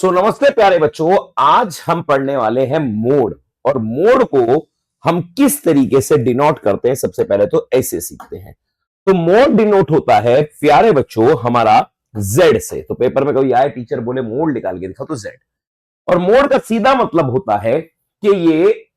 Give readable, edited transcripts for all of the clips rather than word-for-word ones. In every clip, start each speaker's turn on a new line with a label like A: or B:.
A: नमस्ते प्यारे बच्चों। आज हम पढ़ने वाले हैं मोड। और मोड को हम किस तरीके से डिनोट करते हैं, सबसे पहले तो ऐसे सीखते हैं। तो मोड डिनोट होता है प्यारे बच्चों हमारा जेड से। तो पेपर में कभी आए टीचर बोले मोड निकाल के दिखा, तो जेड। और मोड का सीधा मतलब होता है कि ये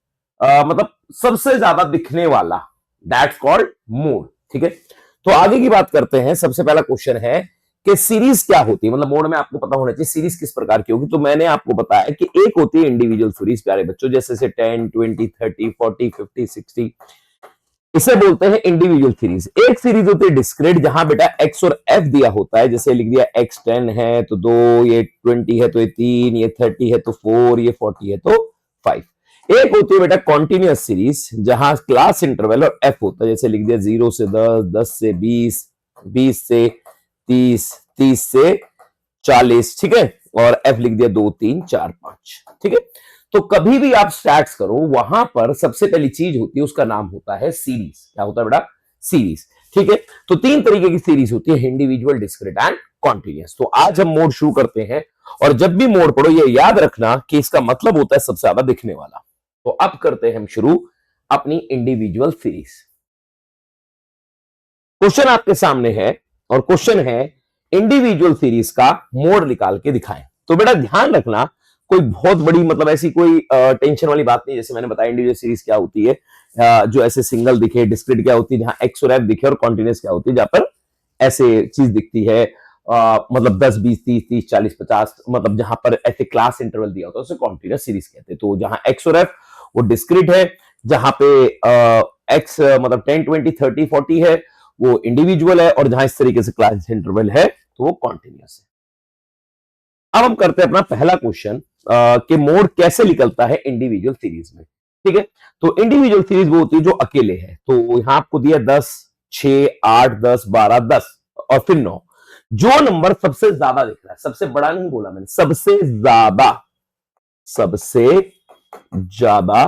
A: मतलब सबसे ज्यादा दिखने वाला, दैट्स कॉल्ड मोड। ठीक है, तो आगे की बात करते हैं। सबसे पहला क्वेश्चन है कि सीरीज क्या होती है, मतलब मोड में आपको पता होना चाहिए सीरीज किस प्रकार की होगी। तो मैंने आपको बताया कि एक होती है इंडिविजुअल सीरीज प्यारे बच्चों, जैसे से 10, 20, 30, 40, 50, 60, इसे बोलते हैं इंडिविजुअल सीरीज। एक सीरीज होती है डिस्क्रीट, जहां बेटा एक्स और एफ दिया होता है। जैसे लिख दिया एक्स 10 है तो 2, ये 20 है तो ये 3, ये 30 है तो 4, ये 40 है तो 5। एक होती है बेटा कॉन्टिन्यूअस सीरीज, जहां क्लास इंटरवल और एफ होता है। जैसे लिख दिया 0 से 10, 10 से 20, 20 से 30, 30 से 40। ठीक है, और एफ लिख दिया 2, 3, 4, 5। ठीक है, तो कभी भी आप स्टैट्स करो, वहां पर सबसे पहली चीज होती है, उसका नाम होता है सीरीज। क्या होता है बेटा? सीरीज। ठीक है, तो तीन तरीके की सीरीज होती है, इंडिविजुअल, डिस्क्रीट एंड कॉन्टिन्यूअस। तो आज हम मोड शुरू करते हैं, और जब भी मोड पढ़ो ये याद रखना कि इसका मतलब होता है सबसे ज्यादा दिखने वाला। तो अब करते हैं हम शुरू अपनी इंडिविजुअल सीरीज। क्वेश्चन आपके सामने है, और क्वेश्चन है इंडिविजुअल सीरीज का मोड निकाल के दिखाएं। तो बेटा ध्यान रखना, कोई बहुत बड़ी मतलब ऐसी कोई टेंशन वाली बात नहीं। जैसे मैंने बताया इंडिविजुअल सीरीज क्या होती है, जो ऐसे सिंगल दिखे। डिस्क्रीट क्या होती है, जहां एक्स और एफ दिखे। और कॉन्टिन्यूअस क्या होती है, जहां पर ऐसे चीज दिखती है, मतलब 10, 20, 30, 30, 40, 50, मतलब जहां पर ऐसे क्लास इंटरवल दिया होता है उसे कॉन्टिन्यूअस सीरीज कहते हैं। तो जहां एक्स और एफ वो डिस्क्रीट है, जहां पे एक्स मतलब 10, 20, 30, 40 है वो इंडिविजुअल है, और जहां इस तरीके से क्लास इंटरवल है तो वो कॉन्टिन्यूअस है। अब हम करते हैं अपना पहला क्वेश्चन कि मोड कैसे निकलता है इंडिविजुअल सीरीज में। ठीक है, तो इंडिविजुअल सीरीज वो होती है जो अकेले है। तो यहां आपको दिया 10, 6, 8, 10, 12, 10 और फिर 9। जो नंबर सबसे ज्यादा दिख रहा है, सबसे बड़ा नहीं बोला मैंने, सबसे ज्यादा, सबसे ज्यादा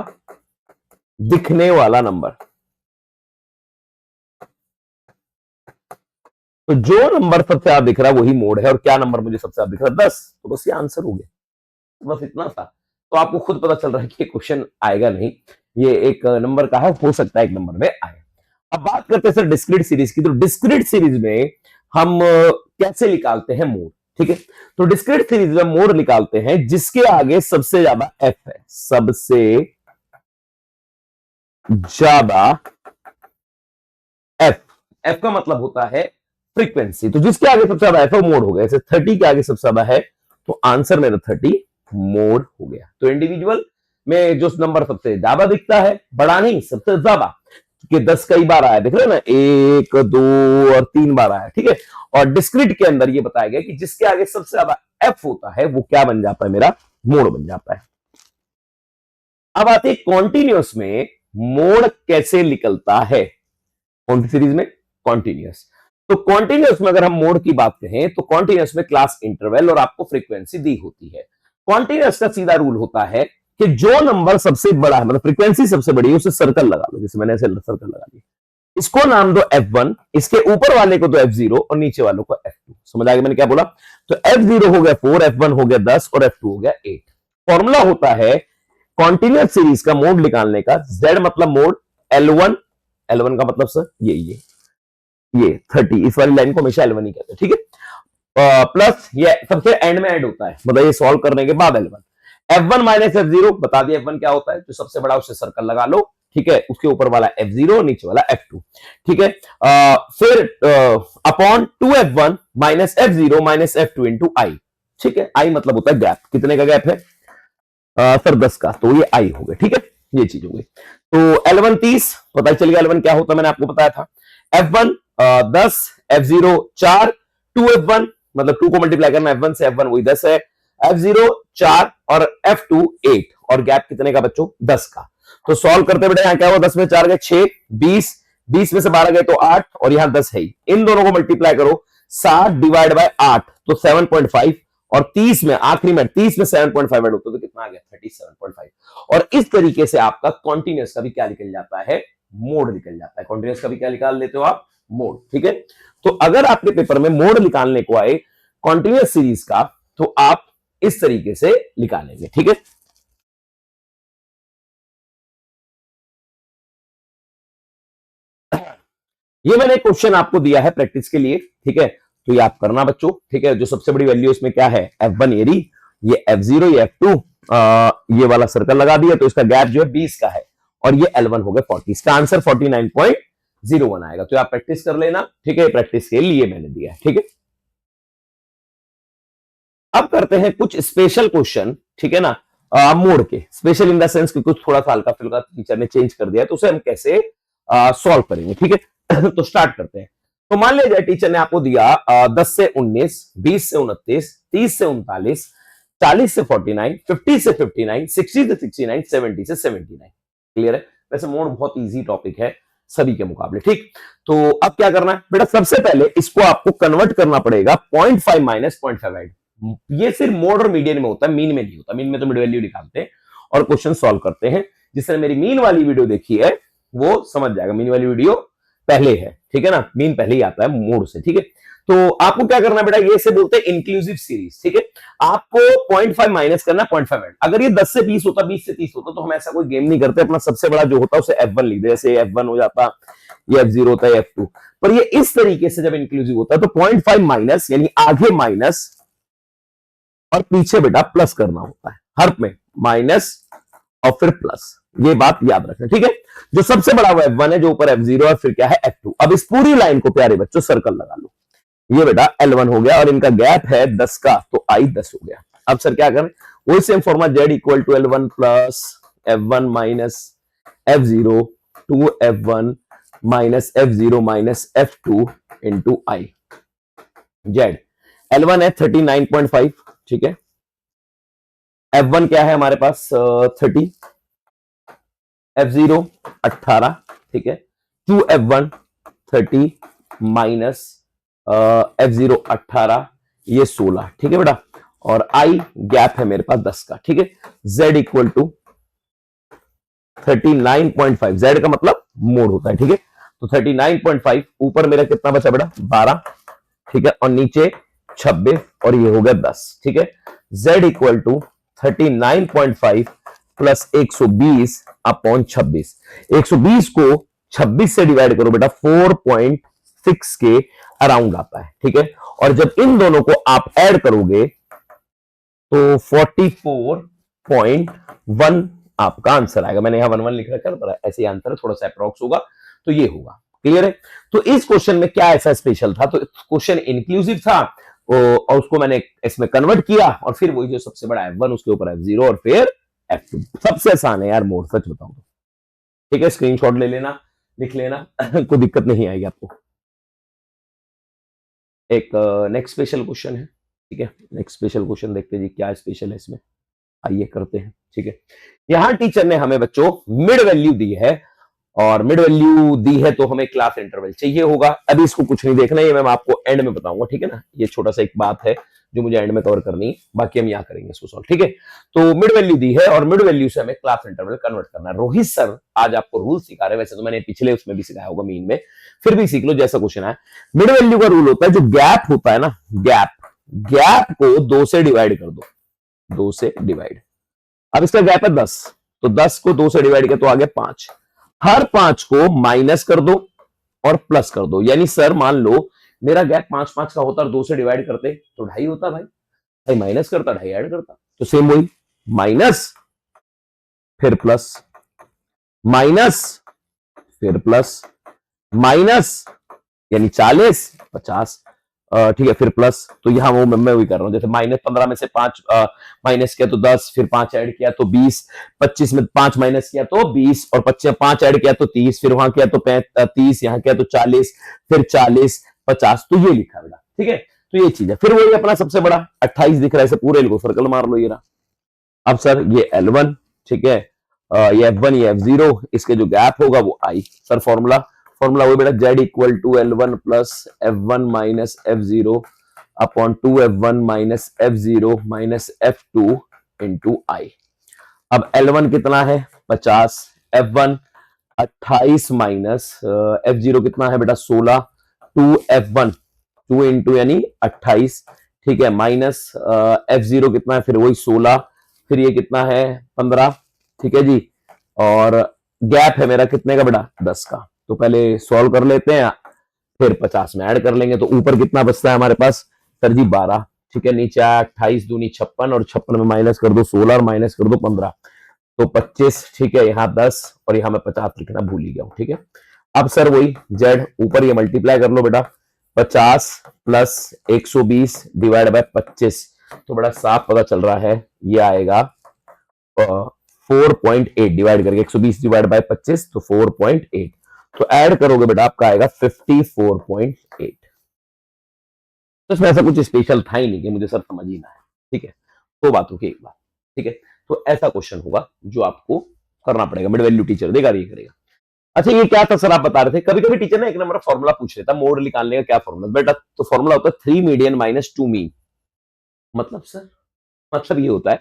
A: दिखने वाला नंबर। तो जो नंबर सबसे ज्यादा दिख रहा है वही मोड है। और क्या नंबर मुझे सबसे ज्यादा दिख रहा है? 10। तो बस ये आंसर हो गया, बस इतना सा। तो आपको खुद पता चल रहा है कि क्वेश्चन आएगा नहीं, ये एक नंबर का है, हो सकता है एक नंबर में आए। अब बात करते हैं सर डिस्क्रीट सीरीज की। तो डिस्क्रीट सीरीज में हम कैसे निकालते हैं मोड? ठीक है, तो डिस्क्रीट सीरीज में मोड निकालते हैं जिसके आगे सबसे ज्यादा एफ है। सबसे ज्यादा एफ, एफ का मतलब होता है फ्रीक्वेंसी। तो जिसके आगे सबसे ज्यादा एफ है वो मोड हो गया। जैसे 30 के आगे सबसे ज्यादा है तो आंसर मेरा 30 मोड हो गया। तो इंडिविजुअल में जो नंबर सबसे ज्यादा दिखता है, बड़ा नहीं सबसे ज्यादा, कि 10 कई बार आया, देख रहे हो ना, 1, 2 और 3 बार आया। ठीक है, और डिस्क्रीट के अंदर ये बताया गया कि जिसके आगे सबसे ज्यादा एफ होता है वो क्या बन जाता है? मेरा मोड बन जाता है। अब आते हैं कॉन्टिन्यूअस में मोड कैसे निकलता है। कौन सी सीरीज में? कॉन्टिन्यूअस। तो कॉन्टिन्यूअस में अगर हम मोड की बात करें तो कॉन्टिन्यूअस में क्लास इंटरवल और आपको फ्रीक्वेंसी दी होती है। कॉन्टिन्यूअस का सीधा रूल होता है कि जो नंबर सबसे बड़ा है, मतलब फ्रीक्वेंसी सबसे बड़ी है, उसे सर्कल लगा लो। जैसे मैंने ऐसे सर्कल लगा दिया, इसको नाम दो F1, इसके ऊपर वाले को तो F0 और नीचे वालों को F2। समझ आ गया मैंने क्या बोला? तो F0 हो गया 4, F1 हो गया 10 और F2 हो गया 8। फॉर्मूला होता है कॉन्टिन्यूअस सीरीज का मोड निकालने का, Z मतलब मोड, L1, L1 का मतलब सर ये 30, इस वाली लाइन को हमेशा L1 ही कहते हैं। ठीक है, प्लस ये सबसे एंड में ऐड होता है, मतलब ये सॉल्व करने के बाद L1। F1 माइनस F0 बता दिया, F1 क्या होता है, जो सबसे बड़ा उसे सर्कल लगा लो। ठीक है, उसके ऊपर वाला F0, नीचे वाला F2। ठीक है, फिर upon 2F1 minus F0 minus F2 into I. ठीक है, आई मतलब होता है गैप। कितने का गैप है सर? 10 का, तो ये आई हो गया। ठीक है, ये चीज हो गई। तो L1 30, पता चल गया L1 क्या होता है, मैंने आपको बताया था। F1 10, F0 4, 2F1 मतलब 2 को मल्टीप्लाई करना F1 से, F1 वही 10 है, F0 4 और F2 8, और गैप कितने का बच्चों? 10 का। तो सॉल्व करते बेटा, यहां क्या हुआ, 10 में 4 गए 6, 20, 20 में से 12 गए तो 8, और यहां 10 है ही। इन दोनों को मल्टीप्लाई करो, 7 डिवाइड बाय 8 तो 7.5, और 30 में आखिरी में 30 में 7.5 ऐड होता है तो कितना आ गया? 37.5। और इस तरीके से आपका कॉन्टिन्यूअस का भी क्या निकल जाता है? मोड निकल जाता है। कॉन्टिन्यूअस का भी क्या निकाल लेते हो आप? मोड। ठीक है, तो अगर आपके पेपर में मोड निकालने को आए कॉन्टिन्यूअस सीरीज का, तो आप इस तरीके से निकालेंगे, ठीक है। ये मैंने क्वेश्चन आपको दिया है प्रैक्टिस के लिए, ठीक है, तो ये आप करना बच्चों, ठीक है। जो सबसे बड़ी वैल्यू इसमें क्या है, F1 एरी, ये F0, ये F2, ये वाला सर्कल लगा दिया, तो इसका गैप जो है 20 का है, और ये L1 हो गया 40। इसका आंसर 49.01 आएगा। तो आप प्रैक्टिस कर लेना, ठीक है, प्रैक्टिस के लिए मैंने दिया है, ठीक है। अब करते हैं कुछ स्पेशल क्वेश्चन, ठीक है ना, मोड के। स्पेशल इन द सेंस कि कुछ थोड़ा सा हल्का फुल्का टीचर ने चेंज कर दिया है, तो उसे हम कैसे सॉल्व करेंगे, ठीक है। तो स्टार्ट करते हैं। तो मान लीजिए टीचर ने आपको दिया 10 से 19, 20 से 29, 30 से 39, 40 से 49, 50 से 59, 60 से 69, 70 से 79। क्लियर है। वैसे मोड बहुत इजी टॉपिक है सभी के मुकाबले, ठीक। तो अब क्या करना है बेटा, सबसे पहले इसको आपको कन्वर्ट करना पड़ेगा 0.5 माइनस 0.5। ये सिर्फ मोड और मीडियन में होता है, मीन में नहीं होता। मीन में तो मिड वैल्यू निकालते हैं और क्वेश्चन सॉल्व करते हैं। जिसने मेरी मीन वाली वीडियो देखी है वो समझ जाएगा, मीन वाली वीडियो पहले है, ठीक है ना, मीन पहले ही आता है मोड से, ठीक है। तो आपको क्या करना है बेटा, ये से बोलते हैं इंक्लूसिव सीरीज, ठीक है। आपको 0.5 माइनस करना 0.5। अगर ये 10 से 20 होता, 20 से 30 होता, तो हम ऐसा कोई गेम नहीं करते, अपना सबसे बड़ा जो होता है उसे F1 लिख दे, जैसे F1 हो जाता, ये F0 होता है, F2। पर ये इस तरीके से जब इंक्लूसिव होता है तो 0.5 माइनस यानी आगे माइनस और पीछे बेटा प्लस करना होता है, हर में माइनस और फिर प्लस। ये बात याद रखना, ठीक है। जो सबसे बड़ा वो F1 है, जो ऊपर F0 और फिर क्या है F2। अब इस पूरी लाइन को प्यारे बच्चों सर्कल लगा लो। ये बेटा L1 हो गया और इनका गैप है 10 का, तो I 10 हो गया। अब सर क्या करें, वही same formula Z equal to L1 plus F1 minus F0 two F1 minus F0 minus F2 into I। Z L1 है 39.5, ठीक है। F1 क्या है हमारे पास 30, F0 18, ठीक है, 2F1 30 माइनस F0 18, ये 16, ठीक है बेटा। और I गैप है मेरे पास 10 का, ठीक है। Z इक्वल टू 39.5, Z का मतलब मोड होता है, ठीक है। तो 39.5, ऊपर मेरा कितना बचा बेटा 12, ठीक है, और नीचे 26 और ये हो गया 10, ठीक है। Z equal to 39.5 plus 120 upon 26। 120 को 26 से डिवाइड करो बेटा, 4.6 के अराउंड आता है, ठीक है। और जब इन दोनों को आप ऐड करोगे तो 44.1 आपका आंसर आएगा। मैंने यहां 11 लिख रखा है, पर ऐसे आंसर है, थोड़ा सा अप्रॉक्स होगा, तो ये होगा। क्लियर है। तो इस क्वेश्चन में क्या ऐसा स्पेशल था, तो क्वेश्चन इंक्लूसिव था और उसको मैंने इसमें कन्वर्ट किया, और फिर वही जो सबसे बड़ा F1 उसके ऊपर F0 और फिर F2। सबसे आसान है यार मोड, सच बताऊं तो, ठीक है। स्क्रीनशॉट ले लेना, लिख लेना कोई दिक्कत नहीं आएगी आपको। एक नेक्स्ट स्पेशल क्वेश्चन है, ठीक है। नेक्स्ट स्पेशल क्वेश्चन देखते हैं जी क्या स्पेशल है इसमें, आइए करते हैं, ठीक है। यहां टीचर ने हमें बच्चों मिड वैल्यू दी है, और मिड वैल्यू दी है तो हमें क्लास इंटरवल चाहिए होगा। अभी इसको कुछ नहीं देखना, ये मैं आपको एंड में बताऊंगा, ठीक है ना। ये छोटा सा एक बात है जो मुझे एंड में कवर करनी है, बाकी हम यहाँ करेंगे इसको सॉल्व, ठीक है। तो मिड वैल्यू दी है और मिड वैल्यू से हमें क्लास इंटरवल कन्वर्ट करना है। रोहित सर आज आपको रूल सिखा रहे हैं, वैसे तो मैंने पिछले उसमें भी सिखाया होगा मीन में, फिर भी सीख लो जैसा क्वेश्चन है। मिड वैल्यू का रूल होता है, जो गैप होता है ना, गैप को 2 से डिवाइड कर दो, 2 से डिवाइड। अब इसका गैप है 10, तो 10 को 2 से डिवाइड किया तो आ गया 5। हर 5 को माइनस कर दो और प्लस कर दो। यानी सर मान लो मेरा गैप 5-5 का होता और 2 से डिवाइड करते तो 2.5 होता, भाई माइनस करता 2.5 ऐड करता, तो सेम वही माइनस फिर प्लस, माइनस फिर प्लस, माइनस यानी 40 50, ठीक है, फिर प्लस। तो यहां वो मैं वही कर रहा हूं, जैसे -15 में से 5 माइनस किया तो 10, फिर 5 ऐड किया तो 20, 25 में 5 माइनस किया तो 20, और 5 ऐड किया तो 30, फिर वहां किया तो 30, यहां किया तो 40, फिर 40 50, तो ये लिखा बेटा, ठीक है। तो ये चीज है। फिर वही अपना सबसे बड़ा 28 दिख रहा है, पूरे को सर्कल मार लो ये रहा। अब सर ये L1, ठीक है, ये F1 ये F0, इसके जो गैप होगा वो I। सर फॉर्मूला वही बेटा, Z equal to L1 plus F1 minus F0 upon 2F1 minus F0 minus F2 into I। अब L1 कितना है 50, F1 28 माइनस F0 कितना है बेटा 16, 2F1 2 इंटू यानी 28, ठीक है, माइनस F0 कितना है, फिर वही 16, फिर ये कितना है 15, ठीक है जी, और गैप है मेरा कितने का बेटा 10 का। तो पहले सॉल्व कर लेते हैं, फिर 50 में ऐड कर लेंगे, तो ऊपर कितना बचता है हमारे पास सर जी 12, ठीक है, नीचे 28 दूनी 56, और 56 में माइनस कर दो 16 और माइनस कर दो 15, तो 25, ठीक है, यहाँ 10 और यहाँ मैं 50 लिखना भूल ही गया हूँ, ठीक है। अब सर वही जेड ऊपर ये मल्टीप्लाई कर लो बेटा, 50 प्लस 120 डिवाइड बाय 25, तो बड़ा साफ पता चल रहा है ये आएगा 4.8 डिवाइड करके 120 डिवाइड बाय 25, तो 4.8, तो ऐड करोगे बेटा आपका आएगा 54.8। तो इसमें ऐसा कुछ स्पेशल था ही नहीं कि मुझे सर समझ ही ना है, ठीक है, तो बातों की एक बात, ठीक है। तो ऐसा क्वेश्चन होगा जो आपको करना पड़ेगा, मिड वैल्यू टीचर देगा ये करेगा। अच्छा ये क्या था सर आप बता रहे थे, कभी कभी टीचर ना एक नंबर फॉर्मूला पूछ लेता, मोड निकालने का क्या फॉर्मूला बेटा, तो फॉर्मूला होता है 3 मीडियन माइनस 2 मीन। मतलब सर मतलब ये होता है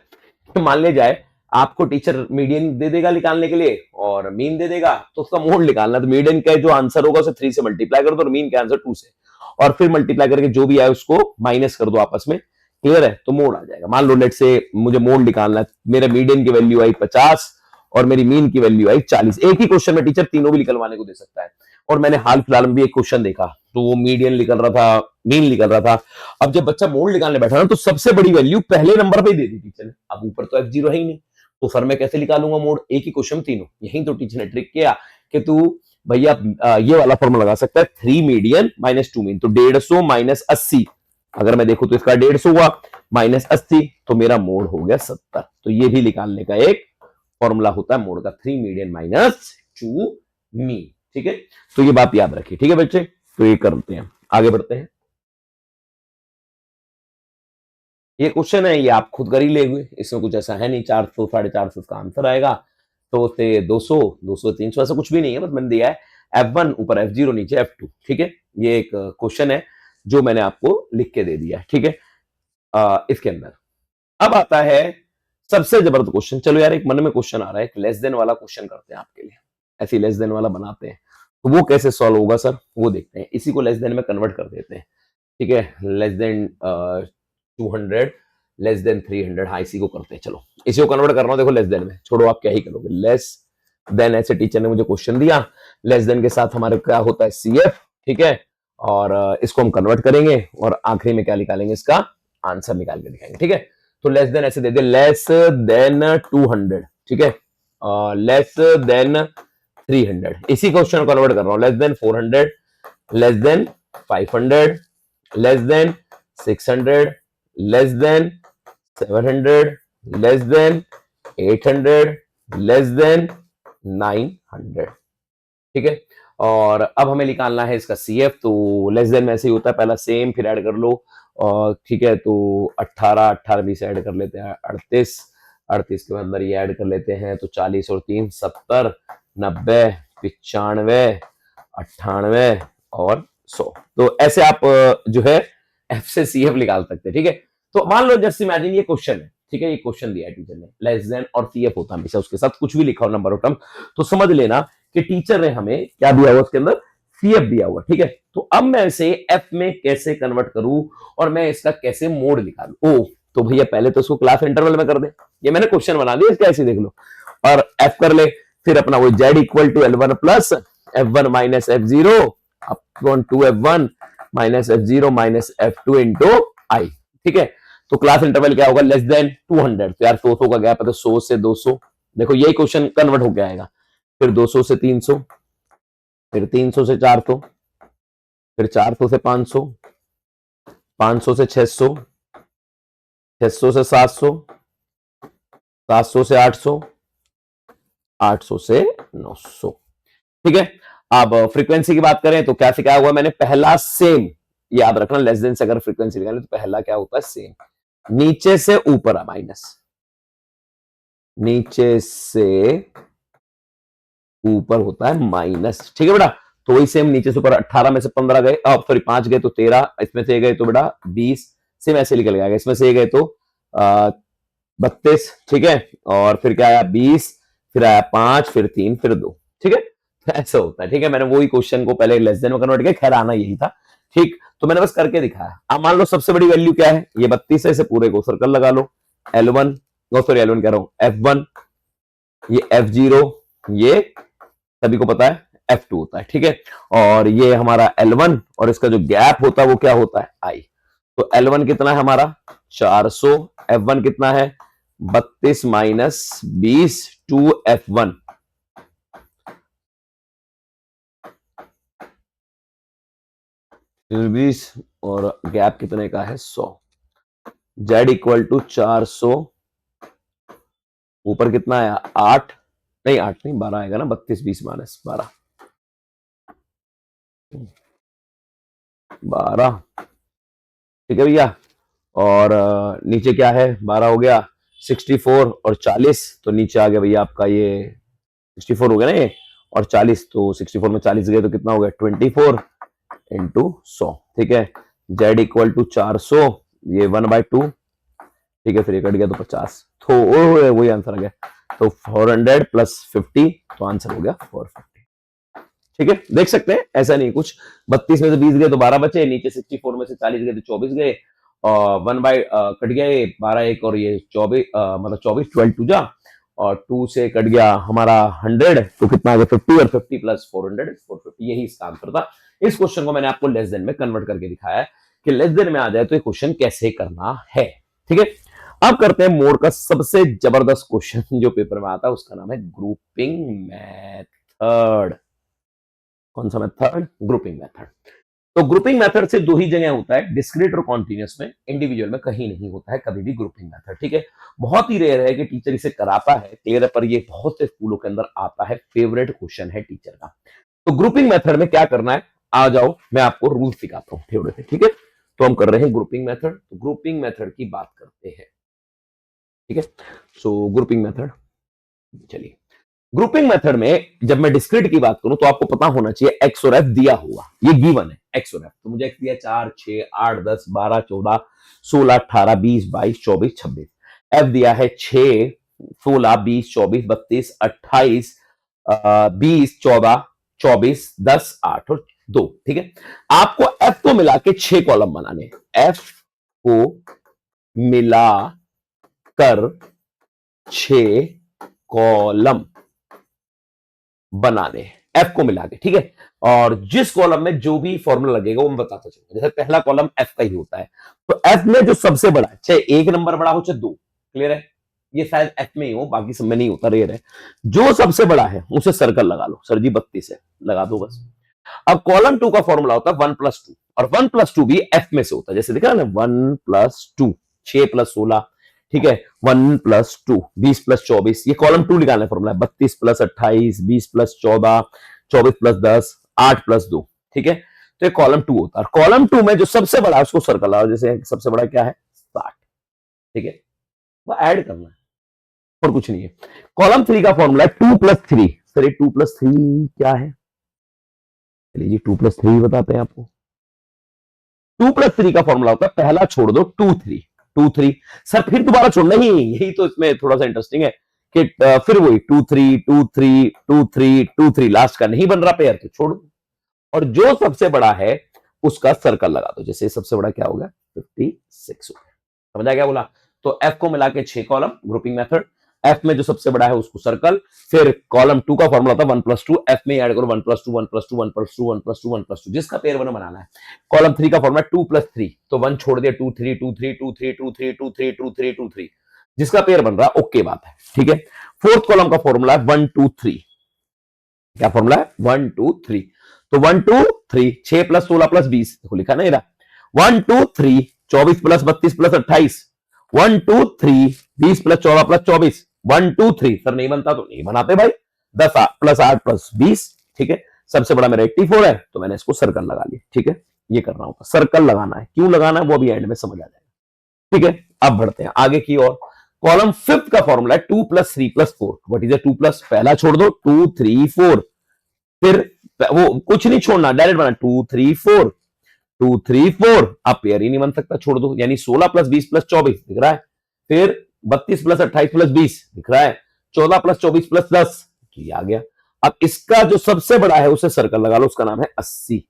A: कि मान ले जाए आपको टीचर मीडियन दे देगा निकालने के लिए और मीन दे देगा, तो उसका मोड निकालना, तो मीडियन का जो आंसर होगा उसे 3 से मल्टीप्लाई कर दो और मीन का आंसर 2 से, और फिर मल्टीप्लाई करके जो भी आए उसको माइनस कर दो आपस में, क्लियर है, तो मोड आ जाएगा। मान लो लेट से मुझे मोड निकालना है, मेरे मीडियन की वैल्यू आई 50 और मेरी मीन की वैल्यू आई 40। एक ही क्वेश्चन में टीचर तीनों भी निकलवाने को दे सकता है, और मैंने हाल फिलहाल में भी एक क्वेश्चन देखा तो वो मीडियन निकल रहा था, मीन निकल रहा था। अब जब बच्चा मोड निकालने बैठा ना तो सबसे बड़ी वैल्यू पहले नंबर पे दे दी टीचर ने, अब ऊपर तो F0 है ही नहीं, तो सर मैं कैसे निकालूंगा मोड, एक ही क्वेश्चन तीनों। यही तो टीचर ने ट्रिक किया कि तू भैया ये वाला फॉर्मूला लगा सकता है 3 मीडियन माइनस 2 मीन, तो 150 माइनस 80, अगर मैं देखूं तो इसका 150 हुआ माइनस 80, तो मेरा मोड हो गया 70। तो ये भी निकालने का एक फॉर्मूला होता है मोड का, 3 मीडियन माइनस 2 मीन, ठीक है। तो ये बात याद रखिए, ठीक है बच्चे। तो ये करते हैं, आगे बढ़ते हैं। ये क्वेश्चन है, ये आप खुद कर ही ले हुए, इसमें कुछ ऐसा है नहीं, 400 450 का आंसर आएगा, तो उससे 200 200 300 ऐसा कुछ भी नहीं है, बस मैंने दिया है F1 ऊपर F0 नीचे F2, ठीक है। ये एक क्वेश्चन है जो मैंने आपको लिख के दे दिया है, ठीक है। इसके अंदर अब आता है सबसे जबरदस्त क्वेश्चन। चलो यार एक मन में क्वेश्चन आ रहा है, एक लेस देन वाला क्वेश्चन करते हैं आपके लिए, ऐसी लेस देन वाला बनाते हैं, तो वो कैसे सॉल्व होगा सर वो देखते हैं। इसी को लेस देन में कन्वर्ट कर देते हैं, ठीक है, लेस देन 200 लेस देन 300, हाँ इसी को करते हैं। चलो इसी को कन्वर्ट करना हो, देखो लेस देन में, छोड़ो आप क्या ही करोगे, लेस देन ऐसे टीचर ने मुझे क्वेश्चन दिया, लेस देन के साथ हमारे क्या होता है CF, ठीक है, और इसको हम कन्वर्ट करेंगे और आखिरी में क्या निकालेंगे, इसका आंसर निकाल के दिखाएंगे, ठीक है। तो लेस देन ऐसे दे दे, लेस देन 200, ठीक है, लेस देन 300, इसी क्वेश्चन को कन्वर्ट कर रहा हूं, less than 400, less than 500, less than 600, less than 700, less than 800, less than 900, ठीक है। और अब हमें निकालना है इसका CF, तो लेस देन में ऐसे ही होता है, पहला सेम फिर ऐड कर लो, और ठीक है, तो 18 18 भी से ऐड कर लेते हैं, 38 38 के अंदर ये ऐड कर लेते हैं, तो 40 और 3 70 90 95 98 और 100। तो ऐसे आप जो है F से CF निकाल सकते हैं, ठीक है। तो मान लो जस्ट इमेजिन ये क्वेश्चन है, ठीक है, ये क्वेश्चन दिया है टीचर ने, लेस देन और CF होता है हमेशा, उसके साथ कुछ भी लिखा हो नंबर और टर्म, तो समझ लेना कि टीचर ने हमें क्या दिया हुआ उसके अंदर, CF दिया हुआ, ठीक है। तो अब मैं इसे F में कैसे कन्वर्ट करूं और मैं इसका कैसे मोड निकालूं। ओ तो भैया पहले तो उसको क्लास इंटरवल में कर दे, ये मैंने क्वेश्चन बना दिया, इसका ऐसे देख लो, और F कर ले, फिर अपना वो Z equal to L1 plus F1 minus F0 upon 2F1 minus F0 minus F2 into I, ठीक है। तो क्लास इंटरवल क्या होगा, लेस देन 200, तो यार 100 का गैप है, तो 100 से 200, देखो यही क्वेश्चन कन्वर्ट होके आएगा, फिर 200 से 300, फिर 300 से 400, फिर 400 से 500, 500 से 600, 600 से 700, 700 से 800, 800 से 900, ठीक है। अब फ्रीक्वेंसी की बात करें तो क्या से क्या हुआ, मैंने पहला सेम याद रखना, लेस देन से अगर फ्रीक्वेंसी निकाले तो पहला क्या होता है सेम, नीचे से ऊपर माइनस, नीचे से ऊपर होता है माइनस, ठीक है बेटा। तो वही सेम नीचे से ऊपर, 18 में से 15 गए, अब सॉरी 5 गए तो 13, इसमें से गए तो बेटा 20, सेम ऐसे निकल गया, इसमें से गए तो 32, ठीक है, और फिर क्या आया 20, फिर आया 5, फिर 3, फिर 2, ठीक है। ऐसा होता है, ठीक है। मैंने वही क्वेश्चन को पहले लेस देन में कन्वर्ट किया, खैर आना यही था, ठीक, तो मैंने बस करके दिखाया। अब मान लो सबसे बड़ी वैल्यू क्या है, ये 32 है, इसे पूरे को सर्कल लगा लो। L1, सॉरी L1 कह रहा हूं, F1, ये F0, ये सभी को पता है F2 होता है, ठीक है। और ये हमारा L1 और इसका जो गैप होता है वो क्या होता है, I। तो L1 कितना है हमारा 400, F1 कितना है 32 माइनस 20 टू F1, और गैप कितने का है 100। Z इक्वल टू 400, ऊपर कितना आया 8, नहीं 8 नहीं 12 आएगा ना, 32 20 माइनस 12, 12, ठीक है भैया। और नीचे क्या है 12 हो गया 64 और 40, तो नीचे आ गया भैया आपका ये 64 हो गया ना ये, और 40, तो 64 में 40 गए तो कितना हो गया 24 इंटू 100, ठीक है। Z इक्वल टू 400, ये 1/2, ठीक है, फिर ये कट गया तो 50, तो वही आंसर आ गया। तो 400 प्लस 50, तो आंसर हो गया 450, ठीक है। देख सकते हैं ऐसा नहीं कुछ, 32 में से 20 गए तो 12 बचे, नीचे 64 में से 40 गए तो 24 गए, और 1 बाय कट गया ये 12 एक, और ये 24 मतलब 24 12 टू जा, और 2 से कट गया हमारा 100, तो कितना आ गया 50, और 50 प्लस 400 450, यही इसका आंसर था। इस क्वेश्चन को मैंने आपको लेस देन में कन्वर्ट करके दिखाया है कि लेस देन में आ जाए तो ये क्वेश्चन कैसे करना है, ठीक है। अब करते हैं मोड का सबसे जबरदस्त क्वेश्चन जो पेपर में आता है, उसका नाम है ग्रुपिंग मेथड। कौन सा मेथड, ग्रुपिंग मेथड। तो ग्रुपिंग मेथड से दो ही जगह होता है, डिस्क्रीट और कॉन्टिन्यूअस में, इंडिविजुअल में कहीं नहीं होता है कभी भी ग्रुपिंग मेथड, ठीक है। बहुत ही रेयर है कि टीचर इसे कराता है, क्लियर है, पर ये बहुत से स्कूलों के अंदर आता है, फेवरेट क्वेश्चन है टीचर का। तो ग्रुपिंग मेथड में क्या करना है, आ जाओ मैं आपको रूल सिखाता हूँ थोड़े से, ठीक है। तो हम कर रहे हैं ग्रुपिंग मेथड, तो ग्रुपिंग मेथड की बात करते हैं, ठीक है। सो ग्रुपिंग मेथड, चलिए ग्रुपिंग मेथड में जब मैं डिस्क्रीट की बात करूं तो आपको पता होना चाहिए एक्स और एफ दिया हुआ, ये गिवन है एक्स और एफ। तो मुझे एक्स दिया 4 6 8 10 12 14 16 18 20 22 24 26, एफ दिया है 6 16 20 24 32 28 20 14 24 10 8 और 2, ठीक है। आपको एफ को मिला के 6 कॉलम बनाने, एफ को मिला कर 6 कॉलम बनाने, एफ को मिला के, ठीक है। और जिस कॉलम में जो भी फॉर्मूला लगेगा वो मैं बताता चलूंगा। जैसे पहला कॉलम एफ का ही होता है, तो एफ में जो सबसे बड़ा है, चाहे 1 नंबर बड़ा हो चाहे 2, क्लियर है, ये शायद एफ में ही हो, बाकी सब में नहीं होता, रेयर है। जो सबसे बड़ा है उसे सर्कल लगा लो, सर जी 32 है, लगा दो बस। अब कॉलम 2 का फॉर्मूला होता है 1+2, और 1+2 भी एफ में से होता है, जैसे देखा ना 1+2, 6 + 16, ठीक है, 1+2 20 + 24, ये कॉलम 2 निकालने फॉर्मूला है, 32 + 28 20 + 14 24 + 10 8 + 2, ठीक है। तो ये कॉलम 2 होता है, कॉलम 2 में जो सबसे बड़ा है उसको सर्कल लगाओ, जैसे सबसे बड़ा क्या है 60, ठीक है, वो ऐड करना है और कुछ नहीं है। कॉलम 3 का फॉर्मूला है 2+3, सर ये 2+3 क्या है, चलिए जी 2+3 बताते हैं आपको। 2+3 का फॉर्मूला होता है, पहला छोड़ दो 2 3 2 3, सर फिर दोबारा छोड़ना ही, यही तो इसमें थोड़ा सा इंटरेस्टिंग है कि फिर वही 2 3 2 3 2 3 2 3, लास्ट का नहीं बन रहा पेयर तो छोड़ दो, और जो सबसे बड़ा है उसका सर्कल लगा दो, जैसे सबसे बड़ा क्या होगा 56 हो गया, समझ आ गया बोला। तो एफ को मिला के 6 कॉलम, ग्रुपिंग मेथड, एफ में जो सबसे बड़ा है उसको सर्कल, फिर कॉलम 2 का फॉर्मूला था 1+2, एफ में ऐड करो 1+2 1+2 1+2 1+2 1+2, जिसका पेयर वन बनाना है। कॉलम 3 का फॉर्मूला 2+3, तो 1 छोड़ दिया 2 3 2 3 2 3 2 3 2 3 2 3 2 3, जिसका पेयर बन रहा है, ओके बात है, ठीक है। फोर्थ कॉलम का फॉर्मूला है 1 2 3, क्या फॉर्मूला है 1 2 3, तो 1 2 3 6 + 16 + 20, देखो लिखा ना इधर 1 2 3 24 + 32 + 28, 1 2 3 20 + 14 + 24, 1 2 3, सर नहीं बनता तो नहीं बनाते भाई, 10 + 8 + 20, ठीक है। सबसे बड़ा मेरा 84 है, तो मैंने इसको सर्कल लगा लिया, ठीक है। ये कर रहा हूं, सर्कल लगाना है, क्यों लगाना है वो अभी एंड में समझ आ जाएगा, ठीक है। अब बढ़ते हैं आगे की ओर। कॉलम 5 का फॉर्मूला है 2 + 3 + 4, व्हाट इज 2 प्लस, पहला छोड़ दो 2 3 4, फिर वो कुछ नहीं छोड़ना, डायरेक्ट बना 2 3 4 2 3 4, अब पेयर ही नहीं बन सकता, छोड़ दो, यानी 16 + 20 + 24 दिख रहा है, फिर 32 + 28 + 20 दिख रहा है, 14 + 24 + 10, ये आ गया। अब इसका जो सबसे बड़ा है उसे सर्कल लगा लो, उसका नाम है 80,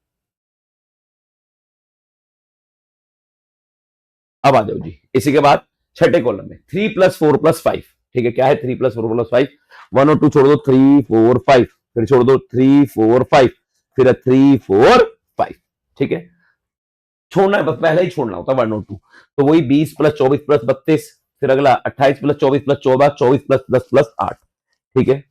A: अब आ जाओ जी, इसी के बाद छठे कॉलम में 3 + 4 + 5, ठीक है, क्या है 3 + 4 + 5, 1 और 2 छोड़ दो, 3 4 5, फिर छोड़ दो 3 4 5, फिर 3 4 5, ठीक है, छोड़ना है बस, पहले ही छोड़ना होता है 1 और 2, तो वही 20 + 24 + 32, फिर अगला 28 + 24 + 14, 24 + 10 + 8, ठीक है,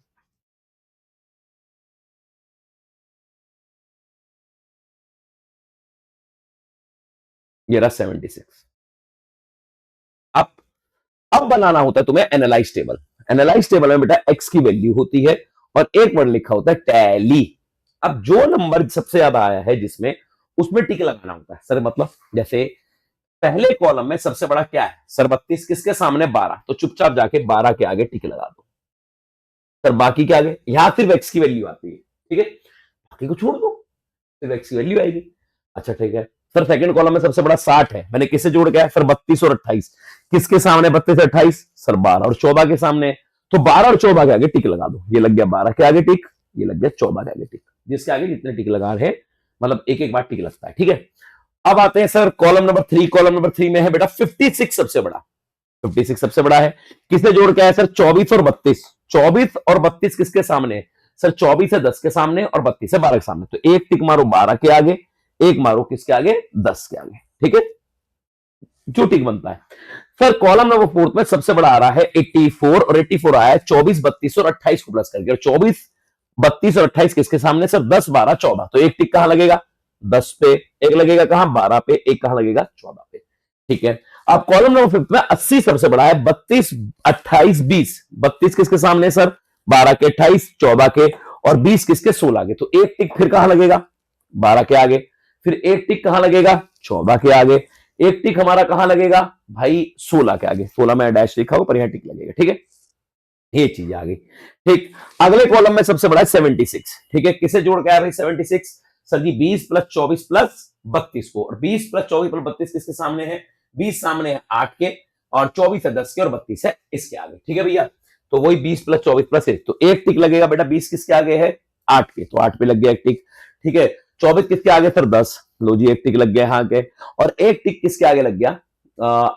A: ये रहा 76। अब अब बनाना होता है तुम्हें एनालाइज टेबल। एनालाइज टेबल में बेटा एक्स की वैल्यू होती है और एक वर्ड लिखा होता है टैली। अब जो नंबर सबसे ज्यादा आया है जिसमें, उसमें टिक लगाना होता है सर, मतलब जैसे पहले कॉलम में सबसे बड़ा क्या है सर 32, किसके सामने 12, तो चुपचाप जाके 12 के आगे टिक लगा दो सर, बाकी के आगे यहां सिर्फ एक्स की वैल्यू आती है, ठीक है, बाकी को छोड़ दो, सिर्फ एक्स की वैल्यू आएगी। अच्छा ठीक है सर, सेकंड कॉलम में सबसे बड़ा 60 है, मैंने किससे जोड़ के सर 32 और 28, किसके सामने 32 28 सर 12 और 14 के सामने, तो 12 और 14 के आगे टिक लगा दो, ये लग गया 12 के आगे टिक, ये लग गया 14 के आगे टिक, जिसके आगे जितने टिक लगा रहे हैं, मतलब एक एक बार टिक लगता है, ठीक है। अब आते हैं sir column number 3, column number 3 में है बेटा 56 सबसे बड़ा, 56 सबसे बड़ा है, किसने जोड़ के आया सर 24 और 32, 24 और 32 किसके सामने है सर, 24 है 10 के सामने और 32 है 12 के सामने, तो एक टिक मारो 12 के आगे, एक मारो किसके आगे 10 के आगे, ठीक है, जो टिक बनता है। सर कॉलम नंबर 4 में सबसे बड़ा आ रहा है 84 और 84 आया है 24 32 और 28 को प्लस करके, और 24 32 और 28 किसके सामने सर 10 12 14, तो एक टिक कहां लगेगा 10 पे, एक लगेगा कहां 12 पे, एक कहां लगेगा 14 पे, ठीक है। अब कॉलम नंबर 5 में 80 सबसे बड़ा है, 32 28 20, 32 किसके सामने सर 12 के 28 14 के, और 20 किसके 16 के, तो एक टिक फिर कहां लगेगा 12 के आगे, फिर एक टिक कहां लगेगा 14 के आगे, एक टिक हमारा कहां लगेगा भाई 16 के आगे, 16 में डैश लिखा होगा पर यहां टिक लगेगा, ठीक है, ये चीज आ गई, ठीक। अगले कॉलम में सबसे बड़ा है 76, ठीक है, किसे जोड़ के आया भाई 76 सर जी 20 + 24 + 32 को, और 20 + 24 + 32 किसके सामने है, 20 सामने है 8 के, और 24 है 10 के, और 32 है इसके आगे, ठीक है भैया, तो वही 20 + 24 + 1, तो एक टिक लगेगा बेटा 20 किसके आगे है 8 के, तो 8 पे लग गया एक टिक, ठीक है, 24 किसके आगे सर 10, लो जी एक टिक लग गया यहाँ के, और एक टिक किसके आगे लग गया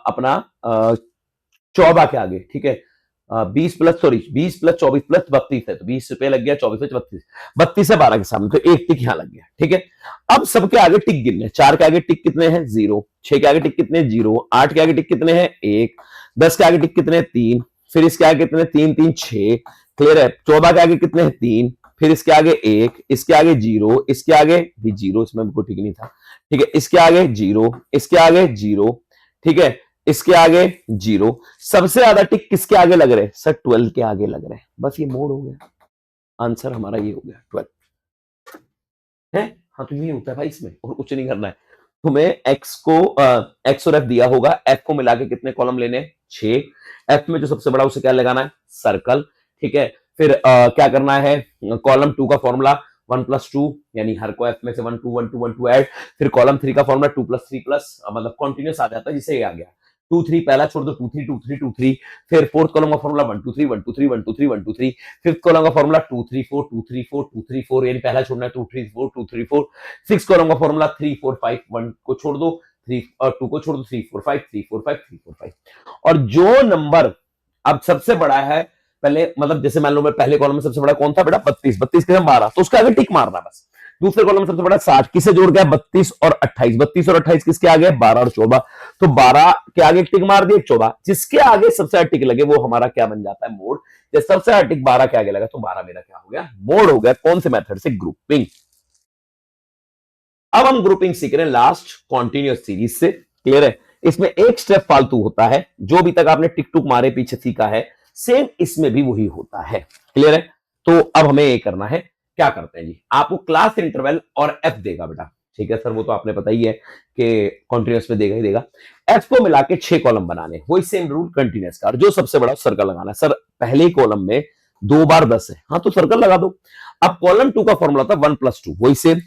A: अपना 14 के आगे, ठीक है, 20 + 24 + 32 है, तो 20 पे लग गया, 24 से 32, 32 से 12 के सामने, तो एक टिक यहां लग गया, ठीक है। अब सबके आगे टिक गिनने, 4 के आगे टिक कितने हैं 0, 6 के आगे टिक कितने 0, 8 के आगे टिक कितने हैं 1, 10 के आगे टिक कितने 3, फिर इसके आगे कितने 3 3 6, क्लियर है, 14 के आगे कितने हैं 3, फिर इसके आगे 1, इसके आगे 0, इसके आगे भी 0, इसमें हमको ठीक नहीं था, ठीक है, इसके आगे 0, इसके आगे 0, ठीक है, इसके आगे 0, सबसे ज्यादा टिक किसके आगे लग रहे हैं सर 12 के आगे लग रहे हैं, बस ये मोड हो गया, आंसर हमारा ये हो गया 12 है, हाँ तो ये होता है भाई इसमें, और कुछ नहीं करना है तुम्हें, एक्स को एक्स और एफ दिया होगा, एफ को मिला के कितने कॉलम लेने 6, एफ में जो सबसे बड़ा उसे क्या लगाना है सर्कल, ठीक है, फिर क्या करना है कॉलम 2 का फॉर्मूला 1 + 2, यानी हर को एफ में से 1 2 1 2 1 2 ऐड, फिर कॉलम 3 का फॉर्मूला 2 + 3 मतलब कॉन्टिन्यूस आ जाता है, जिसे ये आ गया 2 3, पहला छोड़ दो 2 3 2 3 2 3, फिर फोर्थ कॉलम का फॉर्मूला 1 2 3 1 2 3 1 2 3 1 2 3, फिफ्थ कॉलम का फॉर्मूला 2 3 4 2 3 4 2 3 4, यानी पहला छोड़ना है 2 3 4 2 3 4, सिक्स कॉलम का फॉर्मूला 3 4 5 1 को छोड़ दो 3 और 2 को छोड़ दो 3 4 5 3 4 5 3 4 5, और जो नंबर अब सबसे बड़ा है, पहले मतलब जैसे मान लो मैं पहले कॉलम में सबसे बड़ा कौन था बेटा 32, 32 के 12, तो उसके आगे टिक मारना बस, दूसरे कॉलम में सबसे बड़ा 60, किसे जोड़ गया 32 और 28, 32 और 28 किसके आगे 12 और 14, तो 12 के आगे टिक मार दिए 14, जिसके आगे सबसे ज्यादा टिक लगे वो हमारा क्या बन जाता है मोड, जब सबसे ज्यादा टिक 12 के आगे लगा तो 12 मेरा क्या हो गया मोड हो गया, कौन से मेथड से ग्रुपिंग। अब हम ग्रुपिंग सीख रहे हैं लास्ट कॉन्टिन्यूअस सीरीज से, क्लियर है, इसमें एक स्टेप फालतू होता है, जो अभी तक आपने टिक टुक मारे पीछे सीखा है सेम इसमें भी वही होता है, क्लियर है, तो अब हमें ये करना है, क्या करते हैं जी, आपको क्लास इंटरवल और एफ देगा बेटा, ठीक है सर वो तो आपने पता ही है कि कॉन्टिन्यूअस में देगा ही देगा, एफ को मिला के 6 कॉलम बनाने, वही सेम रूल कंटिन्यूअस का, जो सबसे बड़ा सर्कल लगाना, सर पहले ही कॉलम में 2 बार 10 है, हाँ तो सर्कल लगा दो। अब कॉलम 2 का फॉर्मूला था 1 + 2, वही सेम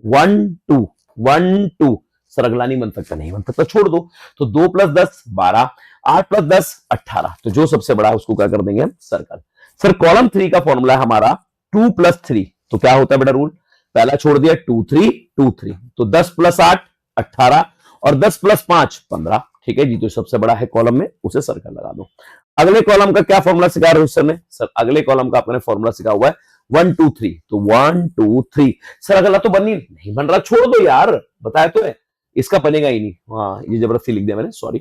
A: 1 2 1 2, सर अगला नहीं बन सकता, नहीं बन सकता छोड़ दो, तो 2 + 10 12, 8 + 10 18, तो जो सबसे बड़ा है उसको क्या कर देंगे सर्कल। सर कॉलम 3 का फॉर्मूला है हमारा 2 + 3, तो क्या होता है बेटा रूल, पहला छोड़ दिया 2 3 2 3, तो 10 + 8 18, और 10 + 5 15, ठीक है जी। तो सबसे बड़ा है कॉलम में, उसे सर्कल लगा दो। अगले कॉलम का क्या फॉर्मूला सिखाया रोहित सर ने? सर अगले कॉलम का आपने फॉर्मूला सिखा हुआ है 1 2 3। तो 1 2 3। सर अगला तो नहीं बन रहा, छोड़ दो यार, बताया तो है इसका बनेगा ही नहीं। हाँ ये जबरदस्ती लिख दिया मैंने, सॉरी।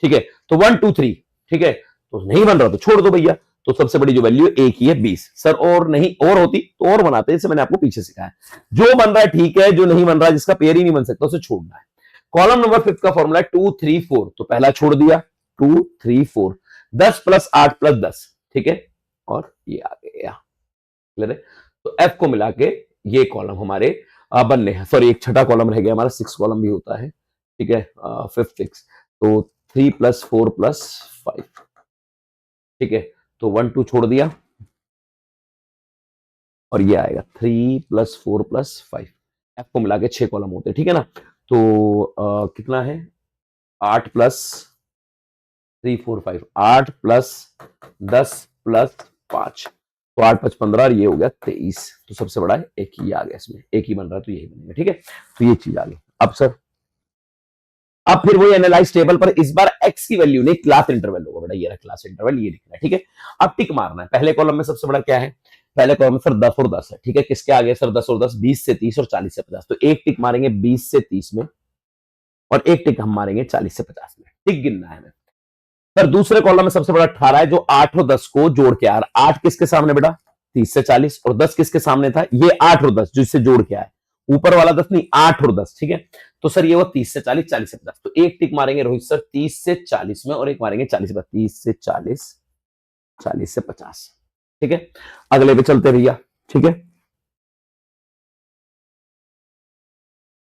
A: ठीक है, तो 1 2 3। ठीक है, तो नहीं बन रहा तो छोड़ दो भैया। तो सबसे बड़ी जो वैल्यू है एक ही है 20। सर और नहीं और होती तो और बनाते, इसे मैंने आपको पीछे सिखाया। जो बन रहा है ठीक है, जो नहीं बन रहा, जिसका पेयर ही नहीं बन सकता, उसे छोड़ना है। कॉलम नंबर 5 का फॉर्मूला है 2 3 4। तो पहला छोड़ दिया 2 3 4। 10 प्लस 8 प्लस 10। ठीक है, और ये आ गया। क्लियर है? तो एफ को मिला के ये कॉलम हमारे बनने हैं। सॉरी एक छठा कॉलम रह गया हमारा, 6 कॉलम भी होता है। ठीक है, 5 6। तो 3 प्लस 4 प्लस 5। ठीक है, तो 1 2 छोड़ दिया और ये आएगा 3 प्लस 4 प्लस 5। एफ को मिला के 6 कॉलम होते हैं। ठीक है ना? तो कितना है? 8 प्लस 3 4 5। 8 plus 10 plus 5। तो 8 5 15 और ये हो गया 23। तो सबसे बड़ा है एक ही आ गया, इसमें एक ही बन रहा है तो यही बनेगा। ठीक है, तो ये चीज आ गई। अब सर अब फिर वही एनालाइज टेबल पर इस बार x की वैल्यू नहीं, क्लास इंटरवल होगा बेटा। ये रहा क्लास इंटरवल, ये लिखना है। ठीक है, अब टिक मारना है। पहले कॉलम में सबसे बड़ा क्या है? पहले कॉलम में सर 10 और 10 है। ठीक है, किसके आगे सर 10 और 10? 20 से 30 और 40 से 50। तो एक टिक मारेंगे 20 से 30 में और एक टिक हम मारेंगे 40 से 50 में। टिक गिनना है हमें। सर दूसरे कॉलम में सबसे बड़ा 18 है, जो 8 और 10 को जोड़ के आ रहा। 8 किसके सामने बेटा? 30 से 40। और 10 किसके सामने था? ये 8 और 10 जो इससे जोड़ के आए। ऊपर वाला 10 नहीं, 8 और 10। ठीक है, तो सर ये वो 30 से 40, 40 से 50। तो एक टिक मारेंगे रोहित सर 30 से 40 में और एक मारेंगे 40 से 50। 30 से 40, 40 से 50। ठीक है, अगले पे चलते भैया। ठीक है,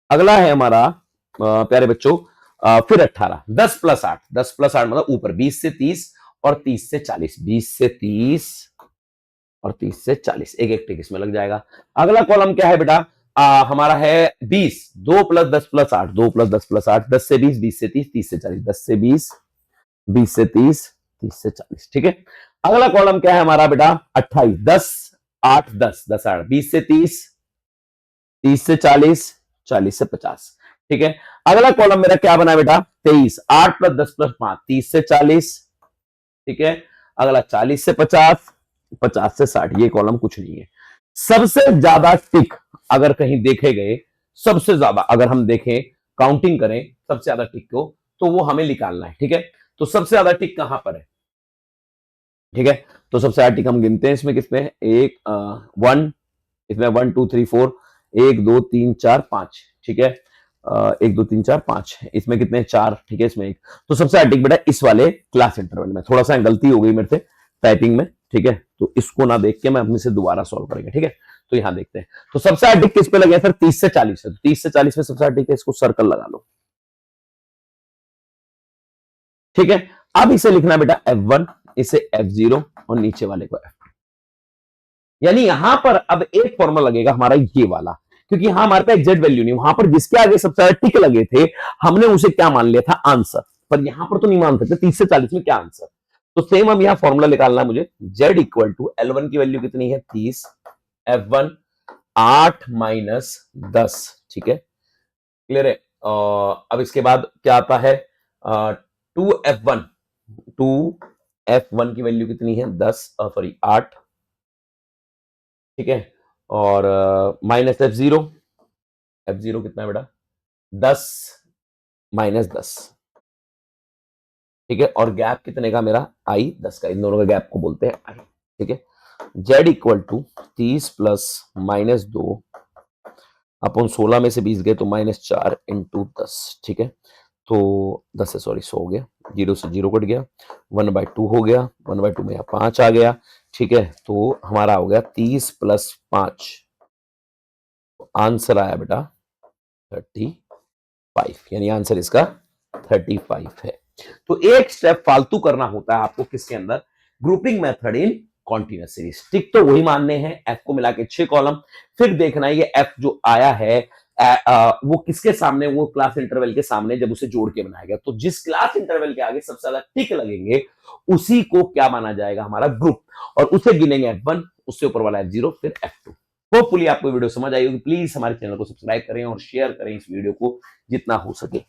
A: अगला है हमारा प्यारे बच्चों फिर 18। 10 प्लस 8। 10 प्लस 8 मतलब ऊपर 20 से 30 और 30 से 40। 20 से 30 और 30 से 40। एक एक टिक इसमें लग जाएगा। अगला कॉलम क्या है बेटा? हमारा है 20। 2 प्लस 10 प्लस 8। 2 plus 10 plus 8। 10 से 20, 20 से 30, 30 से 40। 10 से 20, 20 से 30, 30 से 40। ठीक है, अगला कॉलम क्या है हमारा बेटा? 28। 10 8 10, 10 8, 20 से 30, 30 से 40, 40 से 50। ठीक है, अगला कॉलम मेरा क्या बना बेटा? 23। 8 प्लस 10 प्लस 5, 30 से 40। ठीक है, अगला 40 से 50, 50 से 60। ये कॉलम कुछ नहीं है। सबसे ज्यादा टिक अगर कहीं देखे गए, सबसे ज्यादा अगर हम देखें, काउंटिंग करें सबसे ज्यादा टिक को, तो वो हमें निकालना है। ठीक है, तो सबसे ज्यादा टिक कहां पर है? ठीक है, तो सबसे ज्यादा टिक हम गिनते हैं इसमें किसमें है? एक 1, इसमें 1 2 3 4, 1 2 3 4 5। ठीक है, 1 2 3 4 5। इसमें कितने? 4। ठीक है, इसमें एक। तो सबसे अधिक बेटा इस वाले क्लास इंटरवल में। थोड़ा सा गलती हो गई मेरे से टाइपिंग में। ठीक है, तो इसको ना देख के मैं अपने से दोबारा सॉल्व करेंगे। ठीक है, तो यहां देखते हैं। तो सबसे अधिक किस पे लगे सर? 30 से 40 है। 30 से 40 में सबसे अधिक है, इसको सर्कल लगा लो। ठीक है, अब इसे लिखना बेटा F1, इसे F0 और नीचे वाले को F। यानी यहां पर अब एक फॉर्मूला लगेगा हमारा ये वाला, क्योंकि यहां हमारे पास एग्जैक्ट वैल्यू नहीं। वहां पर जिसके आगे सबसे ज्यादा टिक लगे थे हमने उसे क्या मान लिया था? आंसर। पर यहां पर तो नहीं मान सकते 30 से 40 में क्या आंसर। तो सेम हम यहां फॉर्मूला निकालना है मुझे। Z इक्वल टू L1 की वैल्यू कितनी है? 30। F1 8 minus 10। ठीक है, क्लियर है? अब इसके बाद क्या आता है? 2F1। 2F1 की वैल्यू कितनी है? 10, सॉरी 8। ठीक है, और माइनस F0। F0 कितना है बेटा? 10 माइनस 10। ठीक है, और गैप कितने का मेरा? I 10 का। इन दोनों का गैप को बोलते हैं I। ठीक है, Z equal to 30 plus minus 2 upon 16 में से 20 गए तो माइनस 4 इंटू 10। ठीक है, तो 10 से सॉरी 100 हो गया, 0 से 0 कट गया, 1/2 हो गया, 1/2 में 5 आ गया। ठीक है, तो हमारा हो गया 30 प्लस 5। आंसर आया बेटा 35, यानी आंसर इसका 35 है। तो एक स्टेप फालतू करना होता है आपको किसके अंदर? Grouping method in continuous series. Tick तो वही मानने हैं, एफ को मिला के 6 कॉलम। फिर देखना है ये एफ जो आया है वो किसके सामने? वो क्लास इंटरवल के सामने जब उसे जोड़ के बनाया गया। तो जिस क्लास इंटरवल के आगे सबसे ज्यादा टिक लगेंगे उसी को क्या माना जाएगा? हमारा ग्रुप। और उसे गिनेंगे F1, उससे ऊपर वाला F0, फिर F2। होपफुली आपको वीडियो समझ आई होगी। प्लीज हमारे चैनल को सब्सक्राइब करें और शेयर करें इस वीडियो को जितना हो सके।